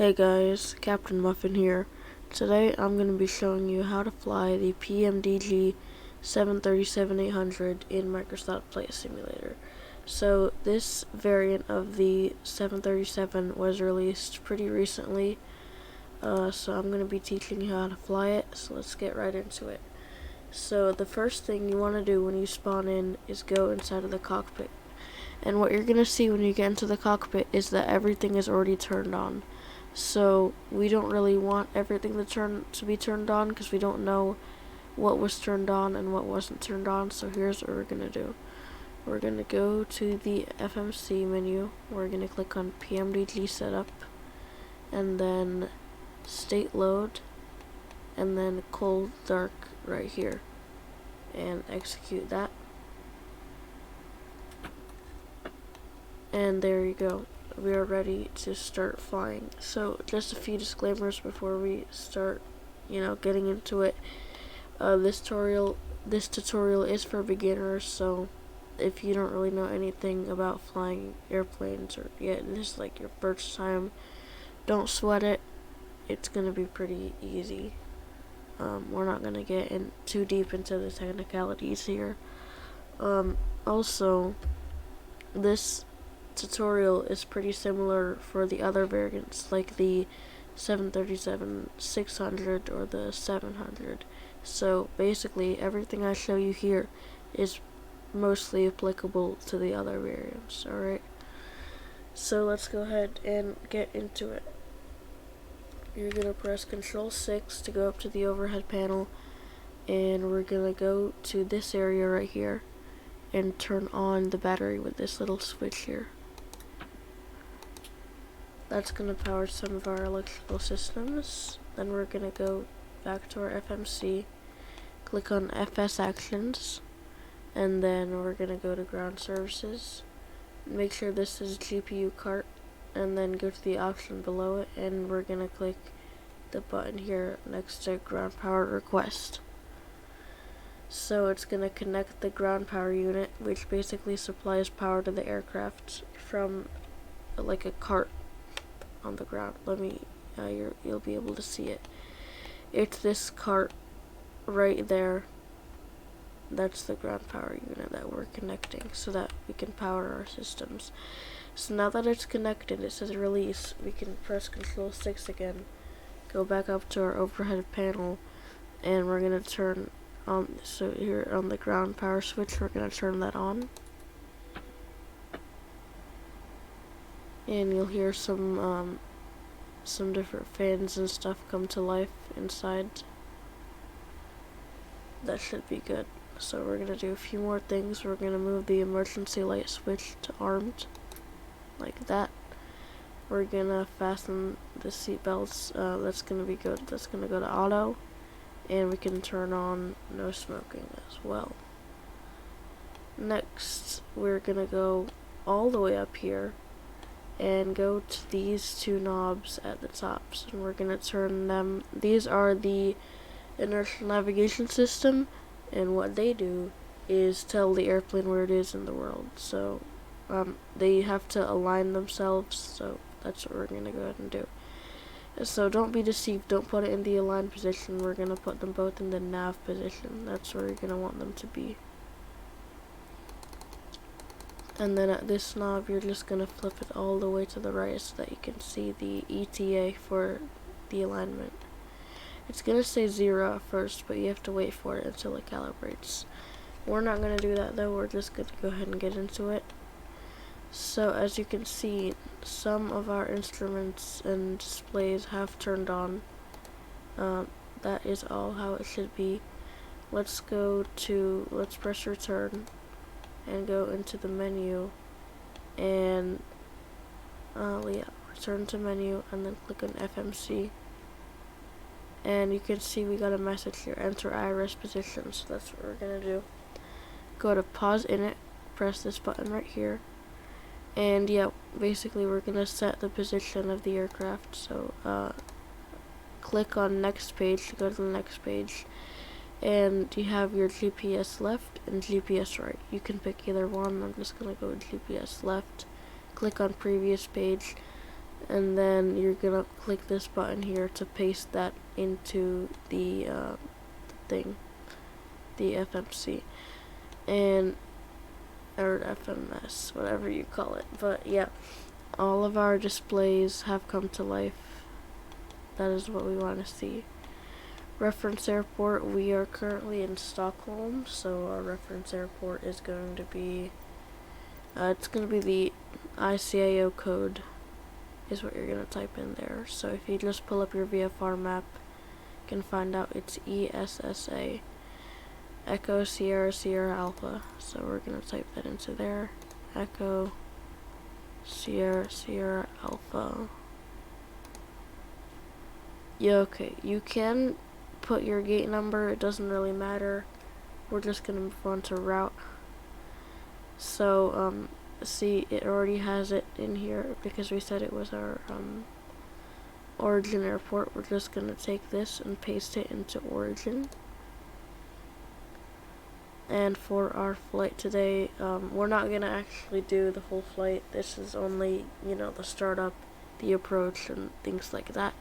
Hey guys, Captain Muffin here. Today I'm going to be showing you how to fly the PMDG 737-800 in Microsoft Flight Simulator. So this variant of the 737 was released pretty recently, so I'm going to be teaching you how to fly it, so let's get right into it. So the first thing you want to do when you spawn in is go inside of the cockpit. And what you're going to see when you get into the cockpit is that everything is already turned on. So we don't really want everything to be turned on because we don't know what was turned on and what wasn't turned on. So here's what we're going to do. We're going to go to the FMC menu. We're going to click on PMDG setup and then state load and then cold dark right here and execute that. And there you go. We are ready to start flying. So just a few disclaimers before we start, getting into it. This tutorial is for beginners, so if you don't really know anything about flying airplanes or this is like your first time, don't sweat it. It's gonna be pretty easy. We're not gonna get in too deep into the technicalities here. Also, this tutorial is pretty similar for the other variants, like the 737-600 or the 700. So basically, everything I show you here is mostly applicable to the other variants, alright? So let's go ahead and get into it. You're going to press Control-6 to go up to the overhead panel, and we're going to go to this area right here and turn on the battery with this little switch here. That's going to power some of our electrical systems. Then we're going to go back to our FMC, click on FS Actions, and then we're going to go to Ground Services. Make sure this is GPU cart, and then go to the option below it, and we're going to click the button here next to Ground Power Request. So it's going to connect the ground power unit, which basically supplies power to the aircraft from like a cart on the ground. You'll be able to see it. It's this cart right there. That's the ground power unit that we're connecting so that we can power our systems. So now that it's connected, it says release. We can press Control-6 again, go back up to our overhead panel, and we're going to turn on, so here on the ground power switch, we're going to turn that on. And you'll hear some different fans and stuff come to life inside. That should be good. So we're going to do a few more things. We're going to move the emergency light switch to armed, like that. We're going to fasten the seat belts. That's going to be good. That's going to go to auto. And we can turn on no smoking as well. Next, we're going to go all the way up here and go to these two knobs at the tops, and we're going to turn them. These are the inertial navigation system, and what they do is tell the airplane where it is in the world. So they have to align themselves, so that's what we're going to go ahead and do. So don't be deceived, don't put it in the align position. We're going to put them both in the nav position. That's where you're going to want them to be. And then at this knob, you're just going to flip it all the way to the right so that you can see the ETA for the alignment. It's going to say 0 at first, but you have to wait for it until it calibrates. We're not going to do that though, we're just going to go ahead and get into it. So as you can see, some of our instruments and displays have turned on. That is all how it should be. Let's press return and go into the menu and return to menu and then click on FMC. And you can see we got a message here, enter IRS position, so that's what we're going to do. Go to pause init, press this button right here. And basically we're going to set the position of the aircraft. So click on next page to go to the next page. And you have your GPS left and GPS right. You can pick either one. I'm just going to go with GPS left. Click on previous page. and then you're gonna click this button here to paste that into the thing, the FMC, and or FMS, whatever you call it. But yeah, all of our displays have come to life. That is what we want to see. Reference airport, we are currently in Stockholm, so our reference airport is going to be, it's going to be the ICAO code is what you're going to type in there. So if you just pull up your VFR map, you can find out it's ESSA, Echo Sierra Sierra Alpha. So we're going to type that into there, Echo Sierra Sierra Alpha. Yeah, okay, you can put your gate number, it doesn't really matter. We're just gonna move on to route. So see, it already has it in here because we said it was our origin airport. We're just gonna take this and paste it into origin. And for our flight today, we're not gonna actually do the whole flight. This is only, you know, the startup, the approach, and things like that.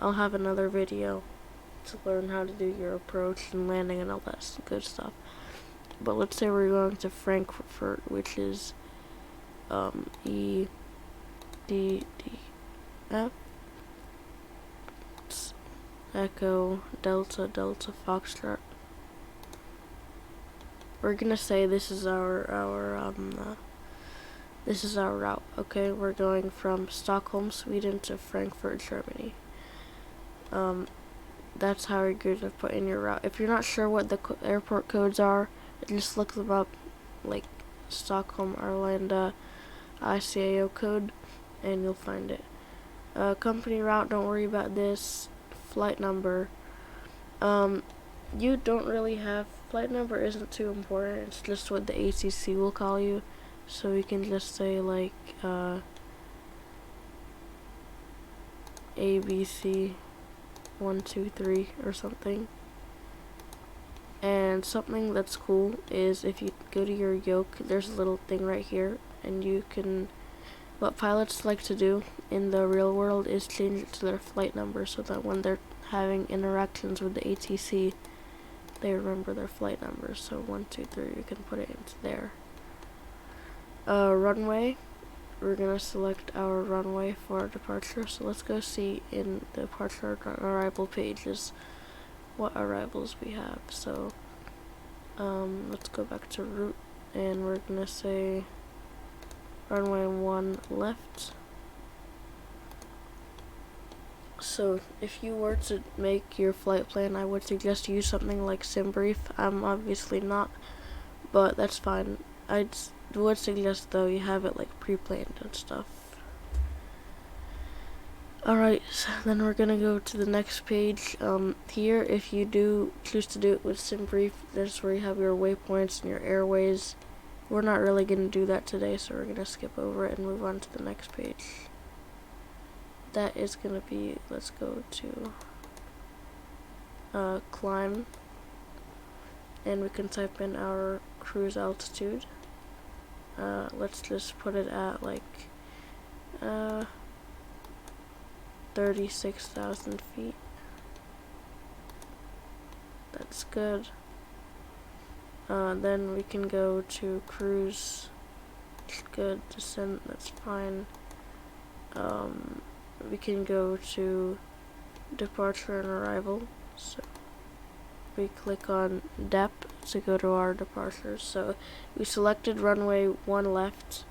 I'll have another video to learn how to do your approach and landing and all that good stuff. But let's say we're going to Frankfurt, which is EDDF. It's Echo Delta Delta Foxtrot. We're gonna say this is our route. Okay, we're going from Stockholm, Sweden to Frankfurt, Germany. That's how you're going to put in your route. If you're not sure what the airport codes are, just look them up, like Stockholm, Arlanda, ICAO code, and you'll find it. Company route, don't worry about this. Flight number. You don't really have, flight number isn't too important, it's just what the ATC will call you. So you can just say like, ABC 123 or something. And something that's cool is if you go to your yoke, there's a little thing right here, and you can, what pilots like to do in the real world is change it to their flight number so that when they're having interactions with the ATC, they remember their flight number. So 123, you can put it into there. Runway, we're gonna select our runway for our departure. So let's go see in the departure arrival pages what arrivals we have. So let's go back to route, and we're gonna say runway 1 left. So if you were to make your flight plan, I would suggest use something like SimBrief. I'm obviously not, but that's fine. I would suggest though you have it like pre-planned and stuff. Alright, so then we're gonna go to the next page. Here, if you do choose to do it with SimBrief, that's where you have your waypoints and your airways. We're not really gonna do that today, so we're gonna skip over it and move on to the next page. That is gonna be, let's go to climb, and we can type in our cruise altitude. Let's just put it at like 36,000 feet. That's good. Then we can go to cruise. It's good. Descent, that's fine. We can go to departure and arrival. So we click on DEP to go to our departures. So we selected runway 1 left,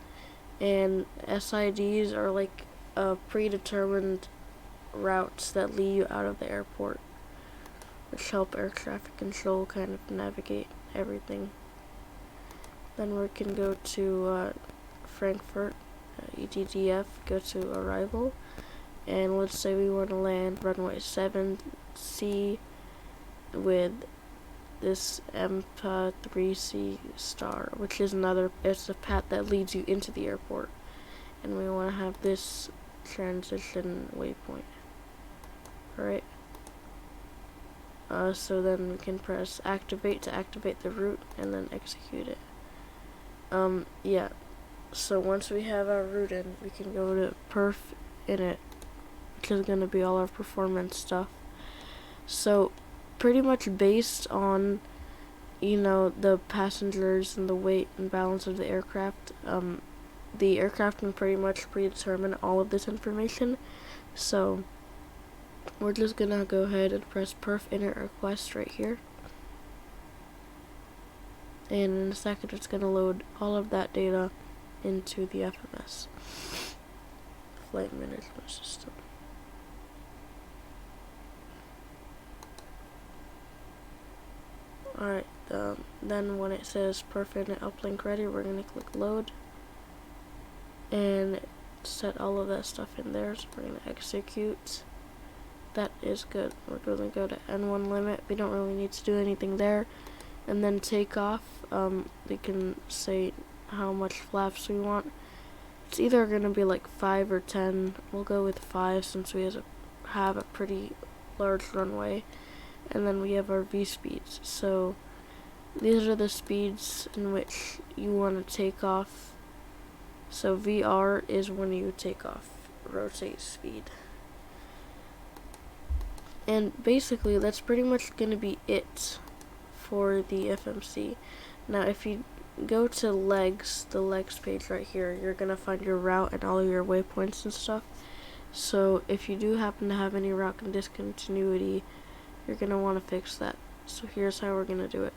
and SIDs are like predetermined routes that lead you out of the airport, which help air traffic control kind of navigate everything. Then we can go to Frankfurt, EDDF, go to arrival, and let's say we want to land runway 7C with this EMPA 3C star, which is it's a path that leads you into the airport, and we want to have this transition waypoint. Alright, so then we can press activate to activate the route and then execute it. Yeah, so once we have our route in, we can go to perf in it, which is going to be all our performance stuff. So pretty much based on, you know, the passengers and the weight and balance of the aircraft can pretty much predetermine all of this information. So we're just gonna go ahead and press perf init request right here, and in a second it's gonna load all of that data into the FMS, flight management system. Alright, then when it says perf init uplink ready, we're gonna click load and set all of that stuff in there. So we're gonna execute. That is good. We're gonna go to N1 limit. We don't really need to do anything there. And then takeoff, we can say how much flaps we want. It's either gonna be like 5 or 10. We'll go with 5 since we have a pretty large runway. And then we have our V speeds. So these are the speeds in which you want to take off. So VR is when you take off, rotate speed. And basically that's pretty much going to be it for the FMC. Now if you go to legs, the legs page right here, you're going to find your route and all of your waypoints and stuff. So if you do happen to have any route and discontinuity, you're going to want to fix that. So here's how we're going to do it.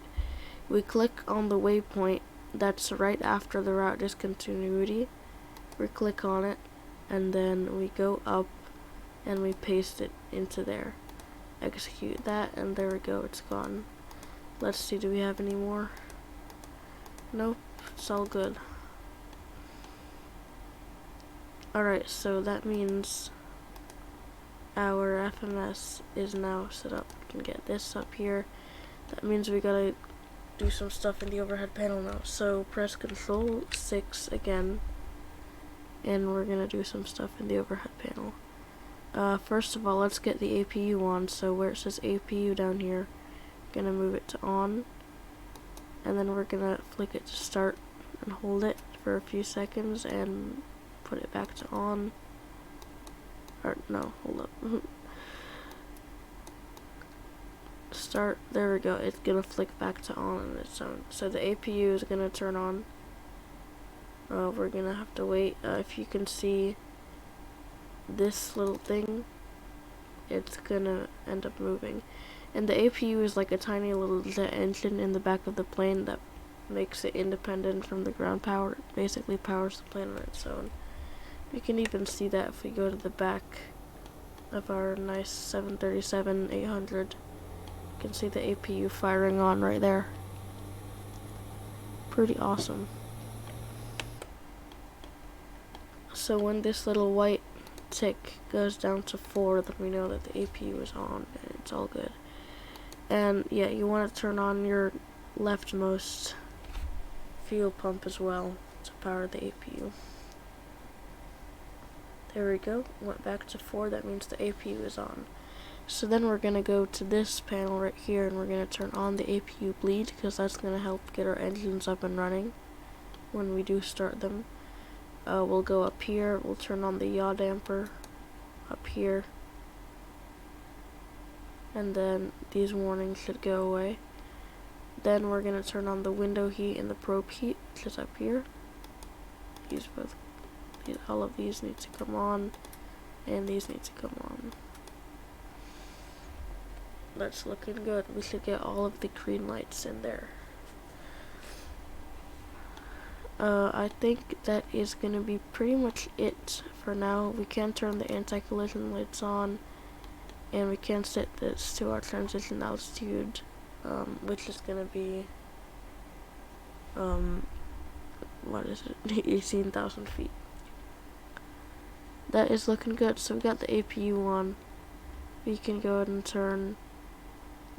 We click on the waypoint that's right after the route discontinuity. We click on it, and then we go up and we paste it into there. Execute that, and there we go, it's gone. Let's see, do we have any more? Nope, it's all good. Alright, so that means our FMS is now set up. We can get this up here. That means we gotta do some stuff in the overhead panel now. So press Control 6 again, and we're gonna do some stuff in the overhead panel. First of all, let's get the APU on. So where it says APU down here, gonna move it to on, and then we're gonna flick it to start and hold it for a few seconds and put it back to on. Or no, hold up. Start, there we go. It's gonna flick back to on on its own. So the APU is gonna turn on. We're gonna have to wait. If you can see this little thing, it's gonna end up moving. And the APU is like a tiny little jet engine in the back of the plane that makes it independent from the ground power. It basically powers the plane on its own. You can even see that if we go to the back of our nice 737-800. You can see the APU firing on right there. Pretty awesome. So when this little white tick goes down to 4, then we know that the APU is on and it's all good. And yeah, you want to turn on your leftmost fuel pump as well to power the APU. There we go, went back to 4, that means the APU is on. So then we're going to go to this panel right here, and we're going to turn on the APU bleed, because that's going to help get our engines up and running when we do start them. We'll go up here, we'll turn on the yaw damper up here, and then these warnings should go away. Then we're going to turn on the window heat and the probe heat, which is up here. All of these need to come on, and these need to come on. That's looking good. We should get all of the green lights in there. I think that is going to be pretty much it for now. We can turn the anti-collision lights on, and we can set this to our transition altitude, which is going to be, what is it, 18,000 feet. That is looking good. So we got the APU on. We can go ahead and turn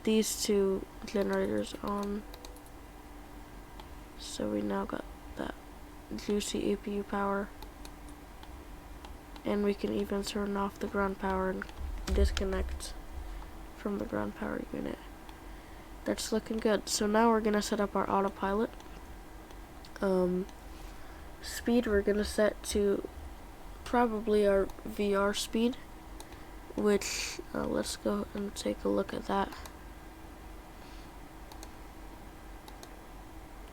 these two generators on. So we now got that juicy APU power. And we can even turn off the ground power and disconnect from the ground power unit. That's looking good. So now we're gonna set up our autopilot. Speed we're gonna set to probably our VR speed, which let's go and take a look at that.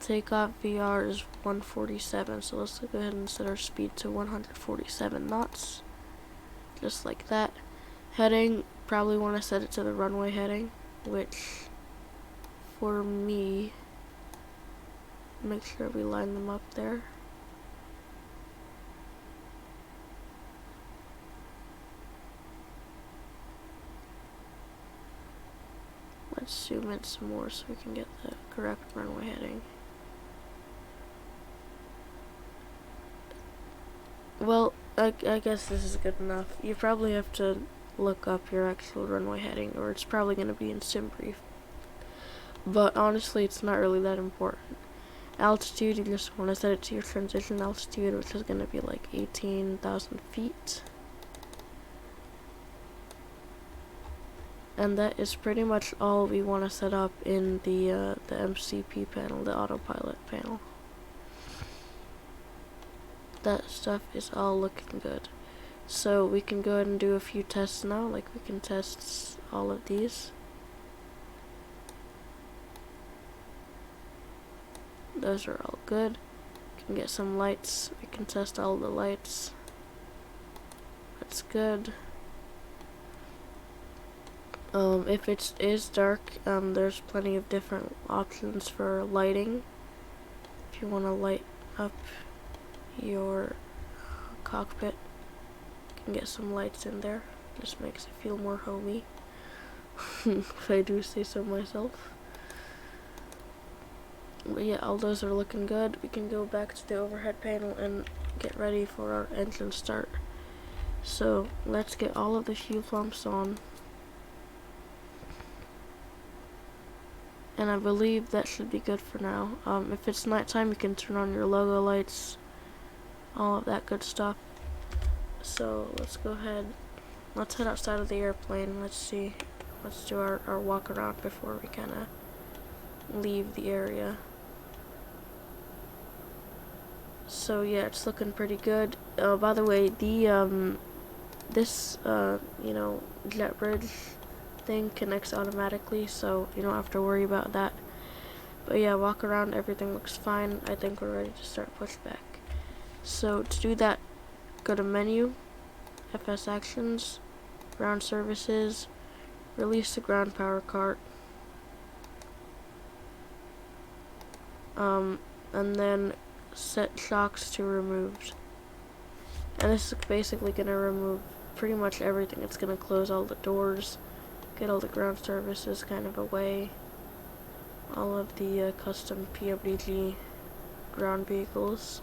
Takeoff VR is 147, so let's go ahead and set our speed to 147 knots, just like that. Heading, probably want to set it to the runway heading, which for me, make sure we line them up there. Let's zoom in some more so we can get the correct runway heading. Well, I guess this is good enough. You probably have to look up your actual runway heading, or it's probably going to be in SimBrief. But honestly, it's not really that important. Altitude, you just want to set it to your transition altitude, which is going to be like 18,000 feet. And that is pretty much all we want to set up in the MCP panel, the autopilot panel. That stuff is all looking good. So we can go ahead and do a few tests now, like we can test all of these. Those are all good. We can get some lights, we can test all the lights. That's good. If it is dark, there's plenty of different options for lighting. If you want to light up your cockpit, you can get some lights in there. Just makes it feel more homey, if I do say so myself. But yeah, all those are looking good. We can go back to the overhead panel and get ready for our engine start. So let's get all of the fuel pumps on. And I believe that should be good for now. If it's nighttime, you can turn on your logo lights, all of that good stuff. So let's go ahead. Let's head outside of the airplane. Let's see. Let's do our walk around before we kind of leave the area. So yeah, it's looking pretty good. By the way, the this you know, jet bridge thing connects automatically, so you don't have to worry about that. But yeah, walk around, everything looks fine. I think we're ready to start pushback. So to do that, go to menu, FS actions, ground services, release the ground power cart, and then set shocks to removed. And this is basically going to remove pretty much everything. It's going to close all the doors, get all the ground services kind of away, all of the custom PMDG ground vehicles.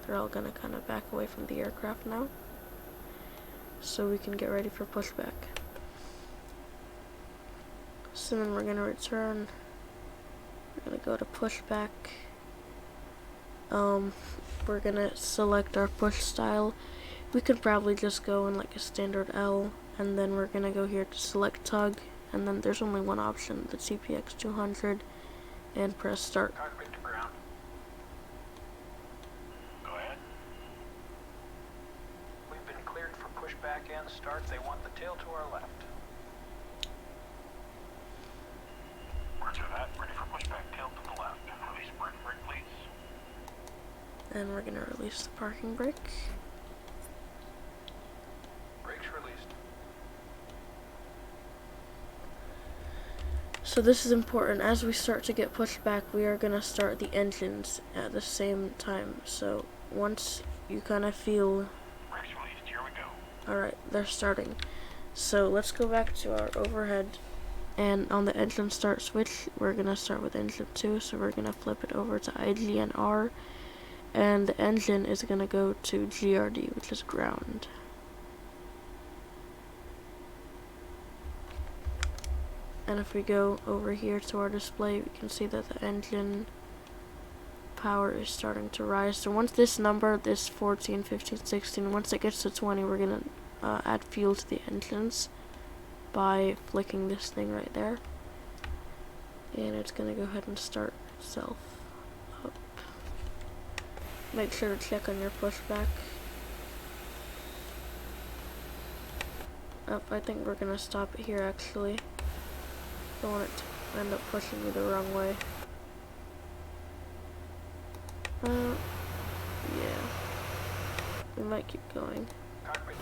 They're all going to kind of back away from the aircraft now, so we can get ready for pushback. So then we're going to return. We're going to go to pushback. We're going to select our push style. We could probably just go in like a standard L, and then we're going to go here to select tug, and then there's only one option, the TPX 200, and press start. Cockpit to ground. Go ahead. We've been cleared for pushback and start. They want the tail to our left. Roger that. Ready for pushback. Tail to the left. Release parking brake, please. And we're going to release the parking brake. Brakes released. So this is important. As we start to get pushed back, we are going to start the engines at the same time. So once you kind of feel... Brakes released. Here we go. Alright, they're starting. So let's go back to our overhead. And on the engine start switch, we're going to start with engine 2. So we're going to flip it over to IGNR. And the engine is going to go to GRD, which is ground. And if we go over here to our display, we can see that the engine power is starting to rise. So once this number, this 14, 15, 16, once it gets to 20, we're going to add fuel to the engines by flicking this thing right there. And it's going to go ahead and start itself up. Make sure to check on your pushback. Oh, I think we're gonna stop it here actually. Don't want it to end up pushing me the wrong way. Yeah. We might keep going. Cockpit.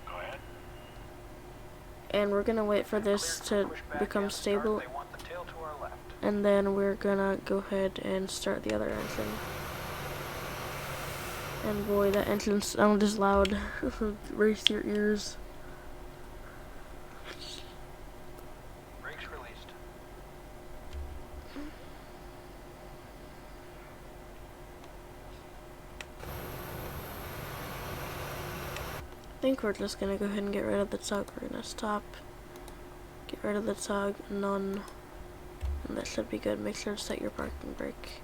Go ahead. And we're gonna wait for this to become stable. And then we're gonna go ahead and start the other engine. And boy, that engine sound is loud. Race your ears. Brakes released. I think we're just gonna go ahead and get rid of the tug. We're gonna stop. Get rid of the tug, none. And that should be good. Make sure to set your parking brake.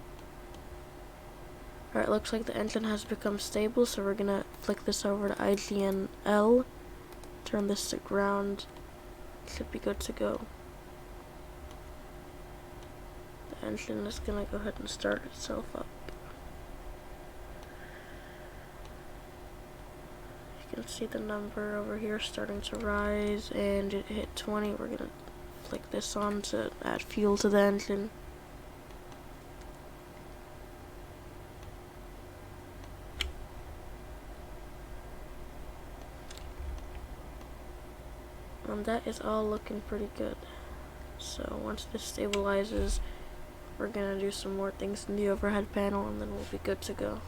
Alright, looks like the engine has become stable, so we're gonna flick this over to IGN-L. Turn this to ground. Should be good to go. The engine is gonna go ahead and start itself up. You can see the number over here starting to rise, and it hit 20. We're gonna flick this on to add fuel to the engine. And that is all looking pretty good. So once this stabilizes, we're gonna do some more things in the overhead panel, and then we'll be good to go.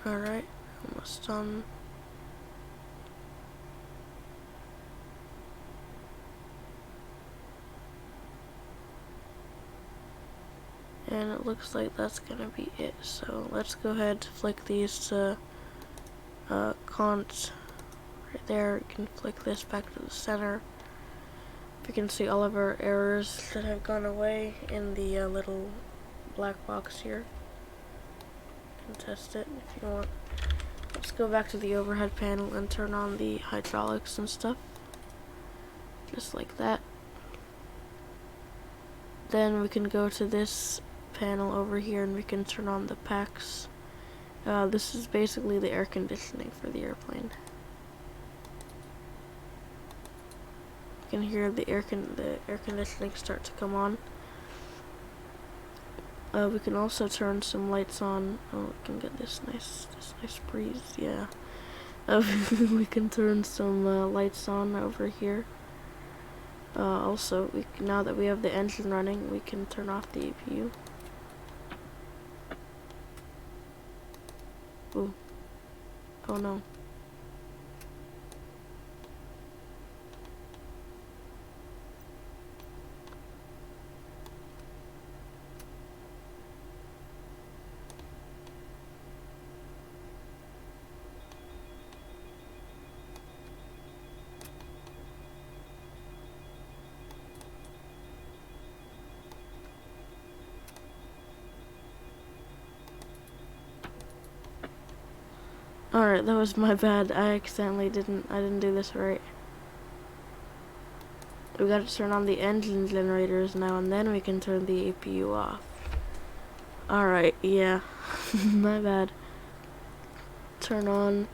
Alright, almost done. And it looks like that's gonna be it. So let's go ahead to flick these to cont right there. You can flick this back to the center. You can see all of our errors that have gone away in the little black box here. You can test it if you want. Let's go back to the overhead panel and turn on the hydraulics and stuff. Just like that. Then we can go to this panel over here and we can turn on the packs. This is basically the air conditioning for the airplane. You can hear the air conditioning start to come on. We can also turn some lights on. Oh, we can get this nice breeze. Yeah. We can turn some lights on over here. Also, now that we have the engine running, we can turn off the APU. Ooh. Oh no. Alright, that was my bad. I didn't do this right. We gotta turn on the engine generators now, and then we can turn the APU off. Alright, yeah. My bad. Turn on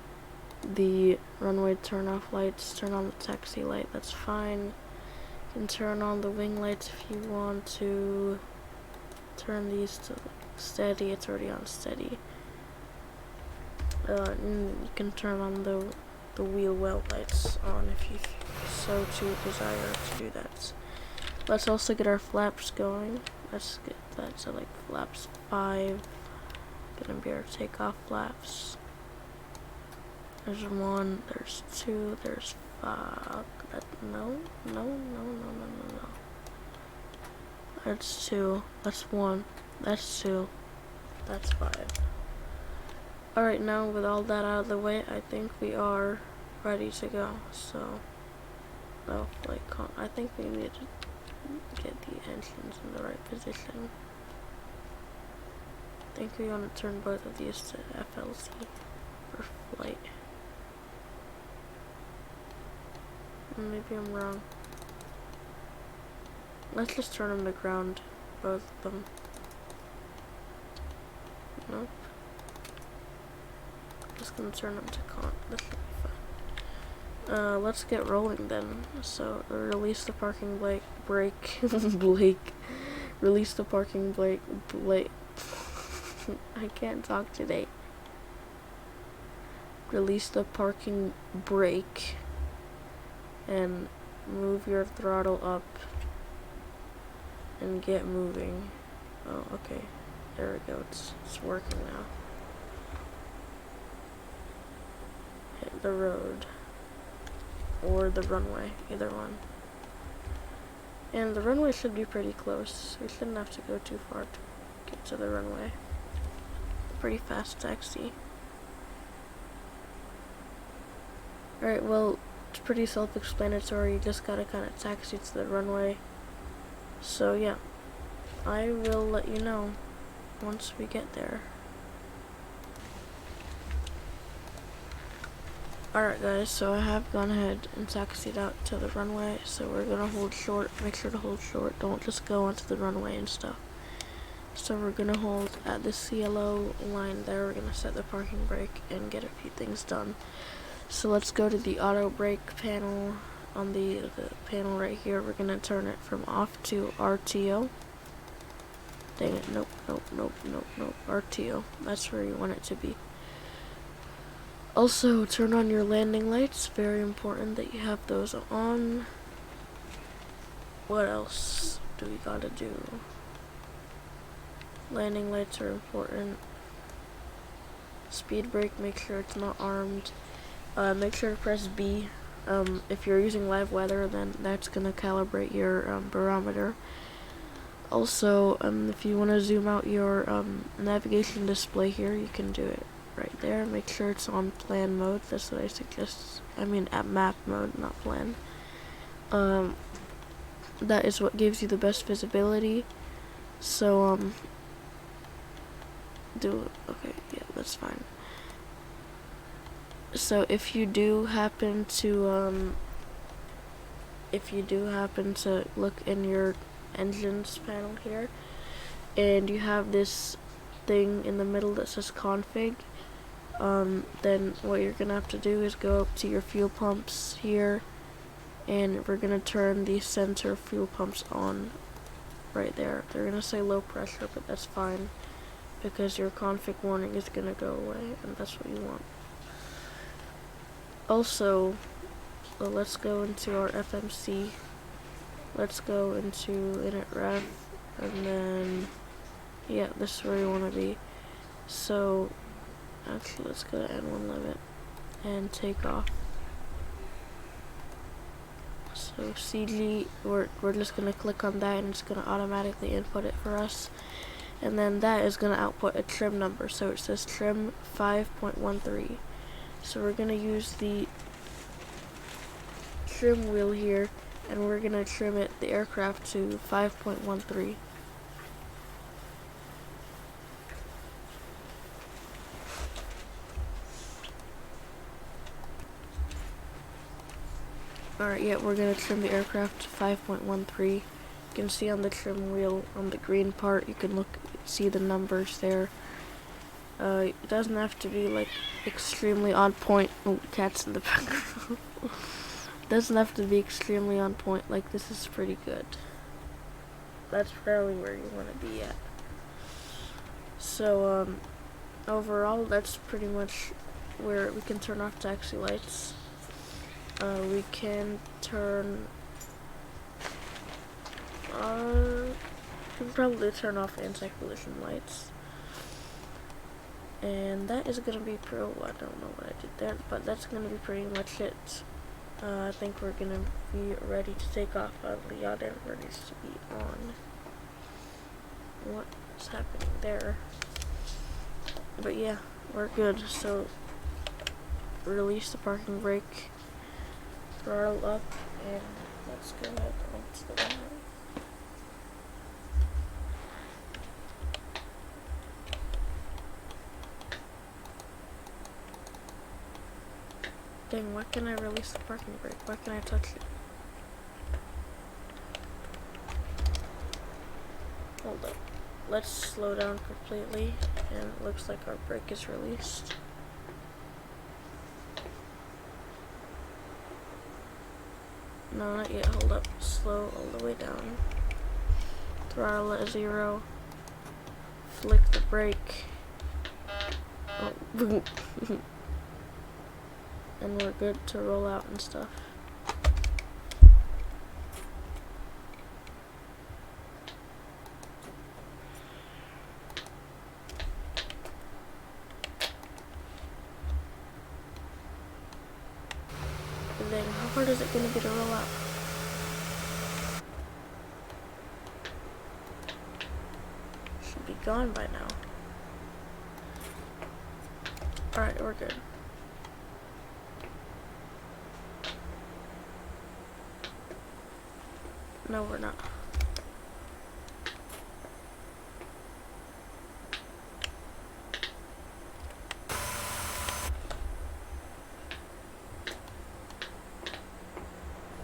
the runway turn-off lights, turn on the taxi light, that's fine. You can turn on the wing lights if you want to. Turn these to steady, it's already on steady. And you can turn on the wheel well lights on if you so to desire to do that. Let's also get our flaps going. Let's get that to like flaps 5. Gonna be our takeoff flaps. There's 1, there's 2, there's 5. No. That's 2. That's 1. That's 2. That's 5. Alright, now with all that out of the way, I think we are ready to go. So, I think we need to get the engines in the right position. I think we want to turn both of these to FLC for flight. Maybe I'm wrong. Let's just turn them to ground, both of them. Nope. Just gonna turn them to con. This should be fine. Let's get rolling then. So release the parking brake. Blake. Release the parking brake. I can't talk today. Release the parking brake and move your throttle up and get moving. Oh, okay. There we go. It's working now. Hit the road or the runway, either one. And the runway should be pretty close. We shouldn't have to go too far to get to the runway. Pretty fast taxi. Alright, well, it's pretty self-explanatory. You just gotta kind of taxi to the runway. So yeah, I will let you know once we get there. Alright guys, so I have gone ahead and taxied out to the runway. So we're gonna hold short, make sure to hold short. Don't just go onto the runway and stuff. So we're gonna hold at this yellow line there. We're gonna set the parking brake and get a few things done. So let's go to the auto brake panel. On the panel right here, we're gonna turn it from off to RTO. Dang it, nope, RTO. That's where you want it to be. Also, turn on your landing lights. Very important that you have those on. What else do we gotta do? Landing lights are important. Speed brake, make sure it's not armed. Make sure to press B. If you're using live weather, then that's gonna calibrate your barometer. Also, if you want to zoom out your navigation display here, you can do it right there. Make sure it's on plan mode. That's what I suggest. I mean, at map mode, not plan. That is what gives you the best visibility. So, do it. Okay, yeah, that's fine. So if you do happen to look in your engines panel here and you have this thing in the middle that says config, then what you're gonna have to do is go up to your fuel pumps here, and we're gonna turn the center fuel pumps on right there. They're gonna say low pressure, but that's fine because your config warning is gonna go away, and that's what you want. Also, let's go into our FMC. Let's go into init ref, and then, yeah, this is where you want to be. So, actually, let's go to N1 limit and take off. So CG, we're just gonna click on that, and it's gonna automatically input it for us. And then that is gonna output a trim number. So it says trim 5.13. So we're gonna use the trim wheel here, and we're gonna trim it, the aircraft, to 5.13. Alright, yeah, we're gonna trim the aircraft to 5.13. You can see on the trim wheel, on the green part, you can see the numbers there. It doesn't have to be like extremely on point. Oh, cats in the background. Doesn't have to be extremely on point. Like, this is pretty good. That's probably where you want to be at. So overall, that's pretty much where we can turn off taxi lights. We can turn we can probably turn off anti-collision lights. And that is gonna be I don't know what I did there, but that's gonna be pretty much it. I think we're gonna be ready to take off. The yacht anchor needs to be on. What's happening there? But yeah, we're good. So release the parking brake, throttle up, and let's go ahead onto the runway. Dang, why can't I release the parking brake? Why can't I touch it? let's slow down completely, and it looks like our brake is released. No, not yet, hold up, slow all the way down. Throttle at 0, flick the brake. Oh, and we're good to roll out and stuff. And then how hard is it going to be to roll out? Should be gone by now. Alright, we're good. No, we're not.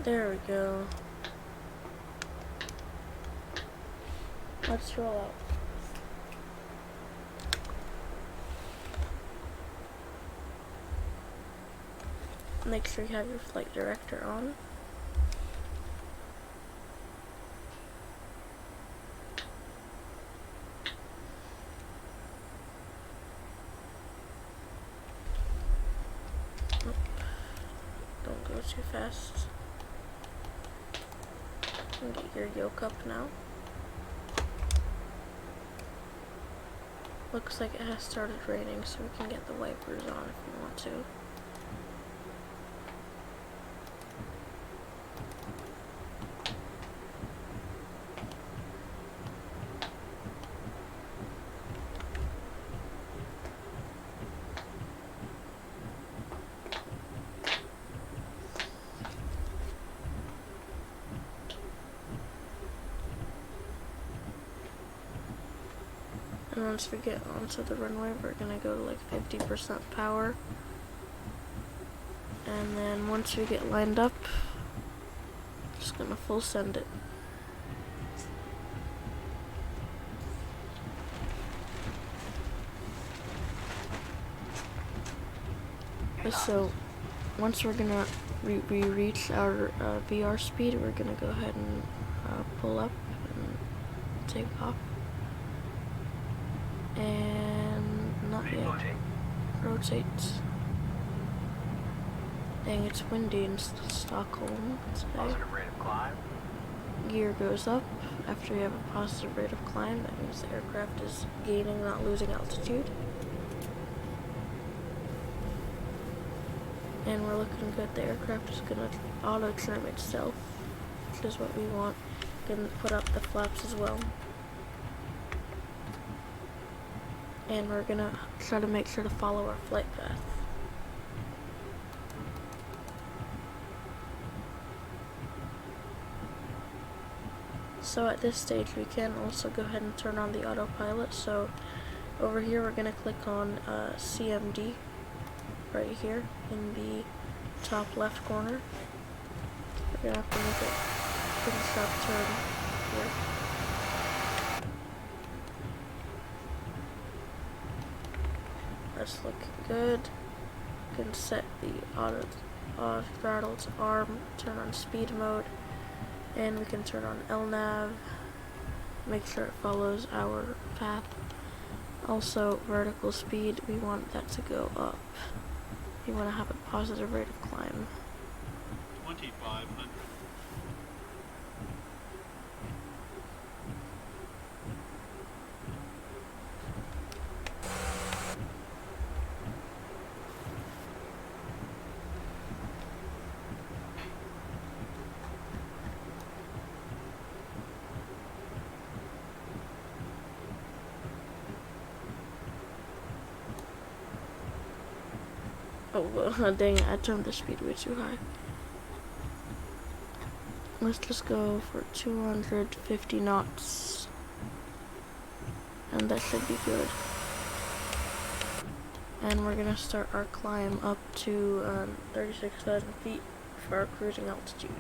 There we go. Let's roll out. Make sure you have your flight director on. Don't go too fast. Get your yoke up now. Looks like it has started raining, so we can get the wipers on if we want to. And once we get onto the runway, we're gonna go to like 50% power. And then once we get lined up, just gonna full send it. So once we're gonna we reach our VR speed, we're gonna go ahead and pull up and take off. And not yet. Rotate. Dang, it's windy in Stockholm today. Positive rate of climb. Gear goes up. After you have a positive rate of climb, that means the aircraft is gaining, not losing altitude. And we're looking good. The aircraft is gonna auto-trim itself, which is what we want. Gonna put up the flaps as well. And we're gonna try to make sure to follow our flight path. So at this stage we can also go ahead and turn on the autopilot. So over here we're gonna click on CMD right here in the top left corner. We're gonna have to make a pretty sharp turn here. That's looking good. You can set the auto throttle to arm, turn on speed mode, and we can turn on LNAV, make sure it follows our path. Also, vertical speed, we want that to go up. We want to have a positive rate of climb. 2500. Oh, well, dang it, I turned the speed way too high. Let's just go for 250 knots. And that should be good. And we're gonna start our climb up to 36,000 feet for our cruising altitude.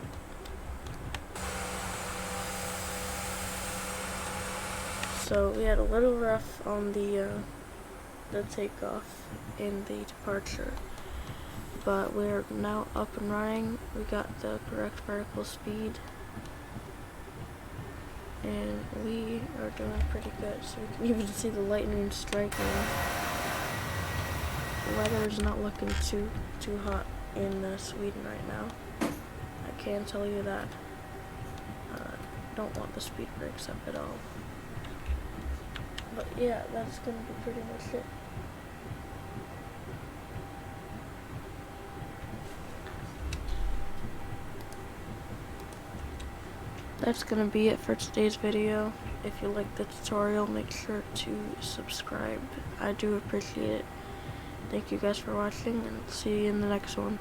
So we had a little rough on the takeoff and the departure, but we're now up and running. We got the correct vertical speed, and we are doing pretty good. So we can even see the lightning striking. The weather is not looking too hot in Sweden right now. I can tell you that. Don't want the speed brakes up at all. But yeah, that's gonna be pretty much it. That's gonna be it for today's video. If you like the tutorial, make sure to subscribe. I do appreciate it. Thank you guys for watching, and see you in the next one.